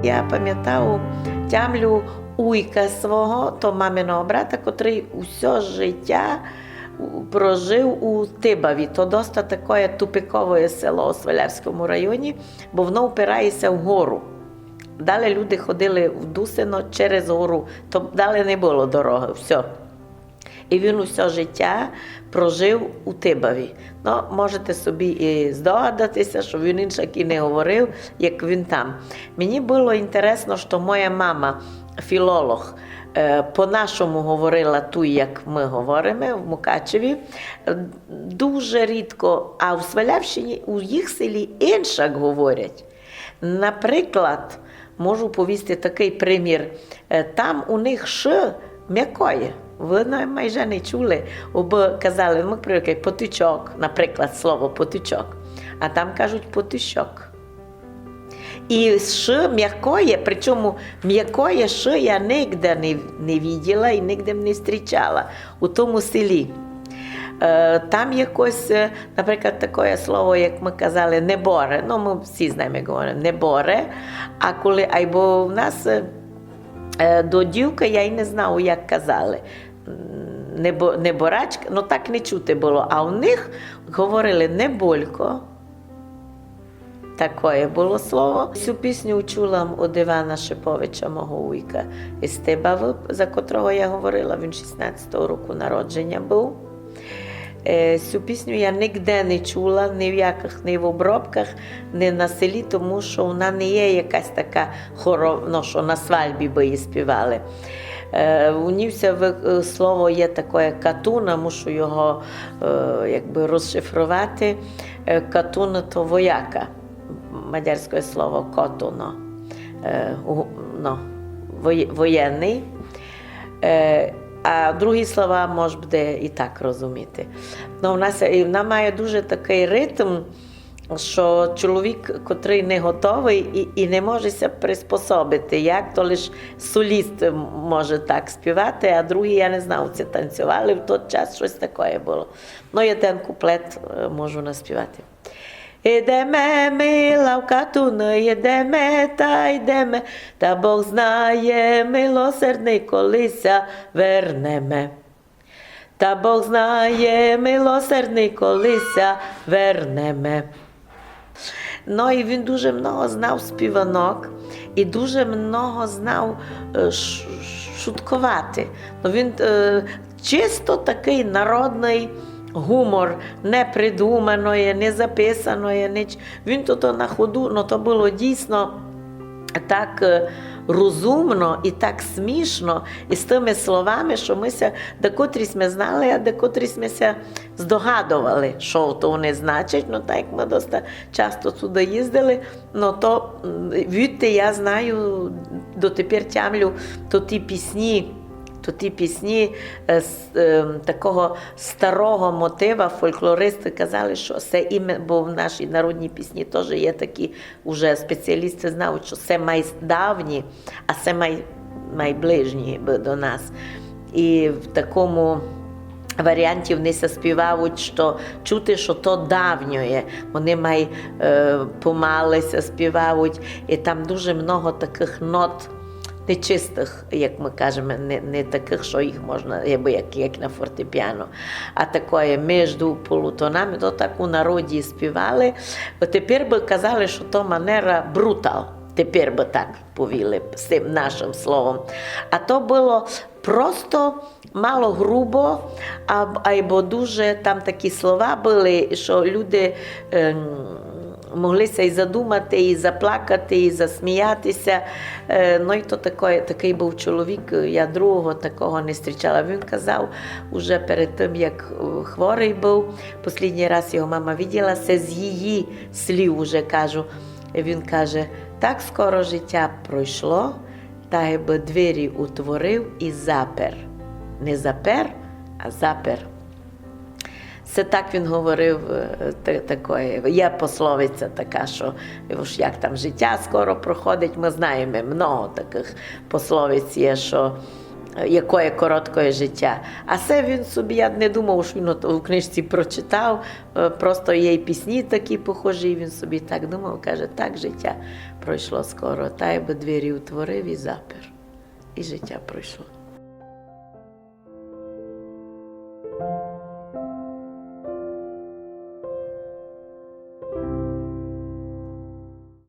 я пам'ятаю тямлю уйка свого, то маминого брата, котрий усе життя прожив у Тибаві. То досить таке тупикове село у Свалявському районі, бо воно впирається вгору. Далі люди ходили в Дусино через гору, то далі не було дороги, все. І він усе життя прожив у Тибаві. Ну, можете собі і здогадатися, що він інакше і не говорив, як він там. Мені було інтересно, що моя мама, філолог, по-нашому говорила ту, як ми говоримо, в Мукачеві, дуже рідко, а в Свалявщині, у їх селі іншак говорять. Наприклад, можу повісти такий примір, там у них «ш» м'якоє. Ви майже не чули, бо казали, ми привикли потичок, наприклад, слово потичок, а там кажуть потищок. І «ш» м'якоє, причому м'якоє «ш» я ніде не бачила і ніде не зустрічала у тому селі. Там якось, наприклад, таке слово, як ми казали, неборе, ну ми всі знаємо, як говоримо, неборе, а коли, або в нас до дівки я й не знала, як казали. Неборачка, ну так не чути було, а у них говорили неболько. Таке було слово. Цю пісню чула від Івана Шиповича, мого уйка, із Тибави, за котрого я говорила, він 16-го року народження був. Цю пісню я ніде не чула, ні в яких, ні в обробках, ні на селі, тому що вона не є якась така хоровна, що на свадьбі би її співали. У нівся слово є таке катуна, мушу його якби розшифрувати. Катуна – то вояка, мадярське слово котуно, воєнний. А другі слова може буде і так розуміти. Вона має дуже такий ритм, що чоловік, котрий не готовий і не може себе приспособити, як то лише соліст може так співати, а другі, я не знаю, це танцювали, в той час щось таке було. Ну, я ten куплет можу наспівати. Йдеме, мила в катуну, йдеме, та Бог знає, милосердний, колися вернеме. Та Бог знає, милосердний, колися вернеме. Ну і він дуже много знав співанок і дуже много знав шуткувати. Ну, він чисто такий народний гумор, не придуманої, не записаної, ніч. Він то на ходу, ну то було дійсно так розумно і так смішно, і з тими словами, що ми декотрісь ми знали, а декотрісь ми здогадували, що то вони значать. Ну так, як ми досить часто сюди їздили, ну то відти я знаю, дотепер тямлю, то ті пісні з такого старого мотива, фольклористи казали, що це іме, бо в нашій народній пісні теж є такі, уже спеціалісти знають, що це майдавні, а це майближні до нас. І в такому варіанті вони співають, що чути, що то давньоє. Вони помалися співають, і там дуже много таких нот, нечистих, як ми кажемо, не таких, що їх можна, як на фортепіано, а таке між полутонами, то так у народі співали. Тепер би казали, що то манера брутал. Тепер би так повіли з цим нашим словом. А то було просто мало грубо, або дуже там такі слова були, що люди моглися і задумати, і заплакати, і засміятися. Ну і то такий був чоловік, я другого такого не зустрічала. Він казав, уже перед тим, як хворий був, останній раз його мама бачила, це з її слів уже кажу. Він каже, так скоро життя пройшло, та би двері утворив і запер. Не запер, а запер. Це так він говорив, таке. Є пословиця така, що як там життя скоро проходить, ми знаємо, много таких пословиць є, що якое коротке життя. А це він собі, я не думав, що він у книжці прочитав, просто є й пісні такі похожі, і він собі так думав, каже, так життя пройшло скоро, та й би двері утворив і запер. І життя пройшло.